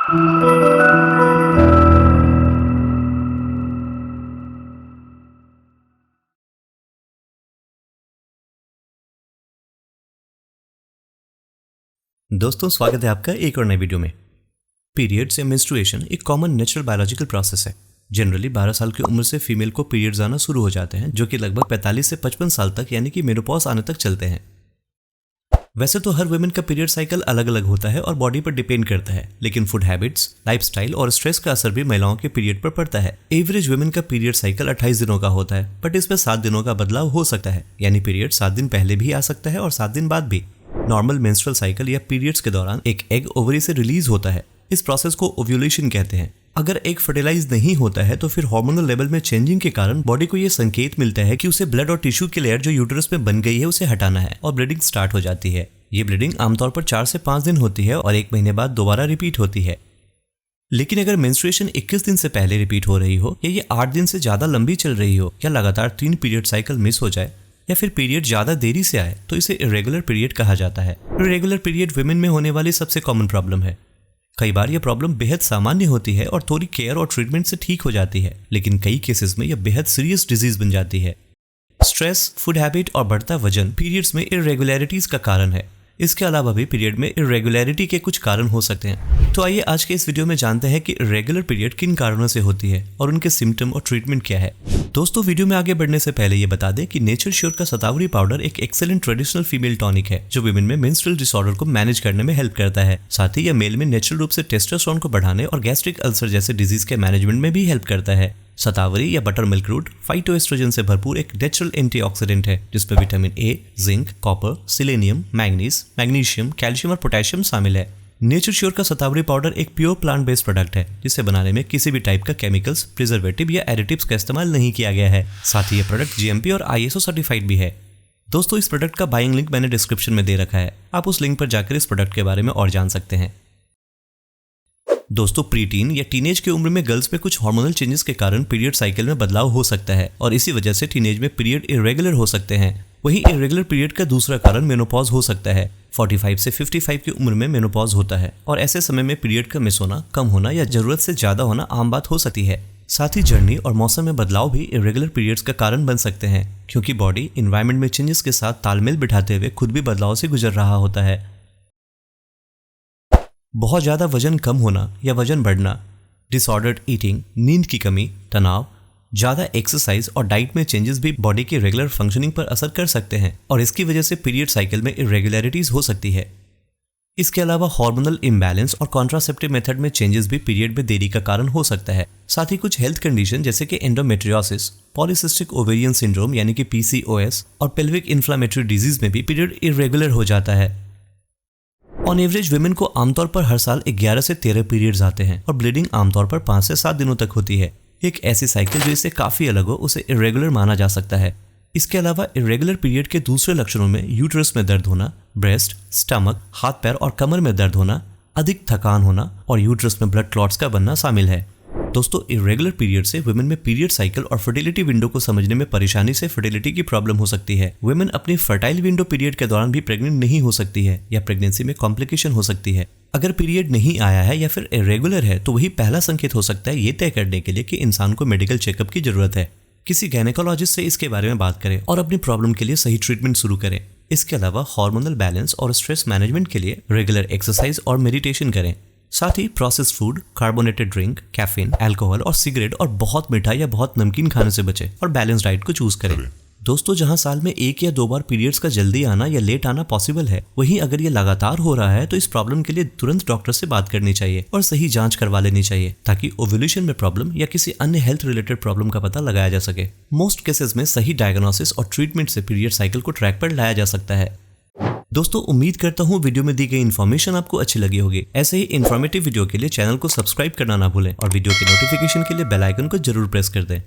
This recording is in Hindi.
दोस्तों, स्वागत है आपका एक और नई वीडियो में। पीरियड्स या मेंस्ट्रुएशन एक कॉमन नेचुरल बायोलॉजिकल प्रोसेस है। जनरली 12 साल की उम्र से फीमेल को पीरियड्स आना शुरू हो जाते हैं, जो कि लगभग 45 से 55 साल तक यानी कि मेनोपॉज आने तक चलते हैं। वैसे तो हर वुमेन का पीरियड साइकिल अलग अलग होता है और बॉडी पर डिपेंड करता है, लेकिन फूड हैबिट्स, लाइफस्टाइल और स्ट्रेस का असर भी महिलाओं के पीरियड पर पड़ता है। एवरेज वुमेन का पीरियड साइकिल 28 दिनों का होता है, बट इसमें 7 दिनों का बदलाव हो सकता है, यानी पीरियड 7 दिन पहले भी आ सकता है और 7 दिन बाद भी। नॉर्मल मेंस्ट्रुअल साइकिल या पीरियड्स के दौरान एक एग ओवरी से रिलीज होता है। इस प्रोसेस को ओव्यूलेशन कहते हैं। अगर एग फर्टिलाइज नहीं होता है तो फिर हार्मोनल लेवल में चेंजिंग के कारण बॉडी को यह संकेत मिलता है कि उसे ब्लड और टिश्यू की लेयर जो यूट्रस में बन गई है उसे हटाना है और ब्लीडिंग स्टार्ट हो जाती है। ये ब्लीडिंग आमतौर पर 4 से 5 दिन होती है और 1 महीने बाद दोबारा रिपीट होती है। लेकिन अगर मेंस्ट्रुएशन 21 दिन से पहले रिपीट हो रही हो या ये 8 दिन से ज्यादा लंबी चल रही हो या लगातार 3 पीरियड साइकिल मिस हो जाए या फिर पीरियड ज्यादा देरी से आए तो इसे इरेगुलर पीरियड कहा जाता है। इरेगुलर पीरियड वुमेन में होने वाली सबसे कॉमन प्रॉब्लम है। कई बार यह प्रॉब्लम बेहद सामान्य होती है और थोड़ी केयर और ट्रीटमेंट से ठीक हो जाती है, लेकिन कई केसेस में यह बेहद सीरियस डिजीज बन जाती है। स्ट्रेस, फूड हैबिट और बढ़ता वजन पीरियड्स में इरेगुलरिटीज का कारण है। इसके अलावा भी पीरियड में इरेगुलरिटी के कुछ कारण हो सकते हैं। तो आइए आज के इस वीडियो में जानते हैं कि इरेगुलर पीरियड किन कारणों से होती है और उनके सिम्टम और ट्रीटमेंट क्या है। दोस्तों, वीडियो में आगे बढ़ने से पहले ये बता दें कि नेचर श्योर का शतावरी पाउडर एक एक्सेलेंट ट्रेडिशनल फीमेल टॉनिक है जो विमेन में मेंस्ट्रुअल डिसऑर्डर को मैनेज करने में हेल्प करता है। साथ ही यह मेल में नेचुरल रूप से टेस्टोस्टेरोन को बढ़ाने और गैस्ट्रिक अल्सर जैसे डिजीज के मैनेजमेंट में भी हेल्प करता है। शतावरी या बटर मिल्क रूट फाइटोएस्ट्रोजन से भरपूर एक नेचुरल एंटीऑक्सीडेंट है जिसमें vitamin A, zinc, copper, selenium, manganese, magnesium, calcium और पोटेशियम शामिल है। नेचर श्योर का शतावरी पाउडर एक प्योर प्लांट बेस्ड प्रोडक्ट है जिसे बनाने में किसी भी टाइप का केमिकल्स, प्रिजर्वेटिव या एडिटिव्स का इस्तेमाल नहीं किया गया है। साथ ही यह प्रोडक्ट जीएमपी और आईएसओ सर्टिफाइड भी है। दोस्तों, इस प्रोडक्ट का बाइंग लिंक मैंने डिस्क्रिप्शन में दे रखा है, आप उस लिंक पर जाकर इस प्रोडक्ट के बारे में और जान सकते हैं। दोस्तों, प्रीटीन या टीनेज की उम्र में गर्ल्स में कुछ हार्मोनल चेंजेस के कारण पीरियड साइकिल में बदलाव हो सकता है और इसी वजह से टीनेज में पीरियड इरेगुलर हो सकते हैं। वहीं इरेगुलर पीरियड का दूसरा कारण मेनोपॉज हो सकता है। 45 से 55 की उम्र में मेनोपॉज होता है और ऐसे समय में पीरियड का मिस होना, कम होना या जरूरत से ज्यादा होना आम बात हो सकती है। साथ ही जर्नी और मौसम में बदलाव भी इरेगुलर पीरियड्स का कारण बन सकते हैं, क्योंकि बॉडी इन्वायरमेंट में चेंजेस के साथ तालमेल बिठाते हुए खुद भी बदलाव से गुजर रहा होता है। बहुत ज्यादा वजन कम होना या वजन बढ़ना, डिसऑर्डर्ड ईटिंग, नींद की कमी, तनाव, ज्यादा एक्सरसाइज और डाइट में चेंजेस भी बॉडी की रेगुलर फंक्शनिंग पर असर कर सकते हैं और इसकी वजह से पीरियड साइकिल में इरेगुलरिटीज हो सकती है। इसके अलावा हार्मोनल इम्बैलेंस और कॉन्ट्रासेप्टिव मेथड में चेंजेस भी पीरियड में देरी का कारण हो सकता है। साथ ही कुछ हेल्थ कंडीशन जैसे कि एंडोमेट्रियोसिस, पॉलीसिस्टिक ओवेरियन सिंड्रोम यानी कि पीसीओएस और पेल्विक इन्फ्लेमेटरी डिजीज में भी पीरियड इरेगुलर हो जाता है। ऑन एवरेज वुमेन को आमतौर पर हर साल 11 से 13 पीरियड्स आते हैं और ब्लीडिंग आमतौर पर 5 से 7 दिनों तक होती है। एक ऐसी साइकिल जो इससे काफी अलग हो उसे इरेगुलर माना जा सकता है। इसके अलावा इरेगुलर पीरियड के दूसरे लक्षणों में यूट्रस में दर्द होना, ब्रेस्ट, स्टमक, हाथ पैर और कमर में दर्द होना, अधिक थकान होना और यूट्रस में ब्लड क्लॉट्स का बनना शामिल है। दोस्तों, इरेगुलर पीरियड से वुमेन में पीरियड साइकिल और फर्टिलिटी विंडो को समझने में परेशानी से फर्टिलिटी की प्रॉब्लम हो सकती है। वुमेन अपनी फर्टाइल विंडो पीरियड के दौरान भी प्रेग्नेंट नहीं हो सकती है या प्रेगनेंसी में कॉम्प्लिकेशन हो सकती है। अगर पीरियड नहीं आया है या फिर इरेगुलर है तो वही पहला संकेत हो सकता है ये तय करने के लिए कि इंसान को मेडिकल चेकअप की जरूरत है। किसी गायनेकोलॉजिस्ट से इसके बारे में बात करें और अपनी प्रॉब्लम के लिए सही ट्रीटमेंट शुरू करें। इसके अलावा हार्मोनल बैलेंस और स्ट्रेस मैनेजमेंट के लिए रेगुलर एक्सरसाइज और मेडिटेशन करें। साथ ही processed food, carbonated drink, caffeine, alcohol और सिगरेट और बहुत मीठा या बहुत नमकीन खाने से बचें और बैलेंस डाइट को चूज करें। दोस्तों, जहां साल में 1 या 2 बार पीरियड्स का जल्दी आना या लेट आना पॉसिबल है, वहीं अगर ये लगातार हो रहा है तो इस प्रॉब्लम के लिए तुरंत डॉक्टर से बात करनी चाहिए और सही जांच करवा लेनी चाहिए ताकि ओव्यूलेशन में प्रॉब्लम या किसी अन्य हेल्थ रिलेटेड प्रॉब्लम का पता लगाया जा सके। मोस्ट केसेस में सही डायग्नोसिस और ट्रीटमेंट से पीरियड साइकिल को ट्रैक पर लाया जा सकता है। दोस्तों, उम्मीद करता हूँ वीडियो में दी गई इन्फॉर्मेशन आपको अच्छी लगी होगी। ऐसे ही इन्फॉर्मेटिव वीडियो के लिए चैनल को सब्सक्राइब करना ना भूलें और वीडियो के नोटिफिकेशन के लिए बेल आइकन को जरूर प्रेस कर दें।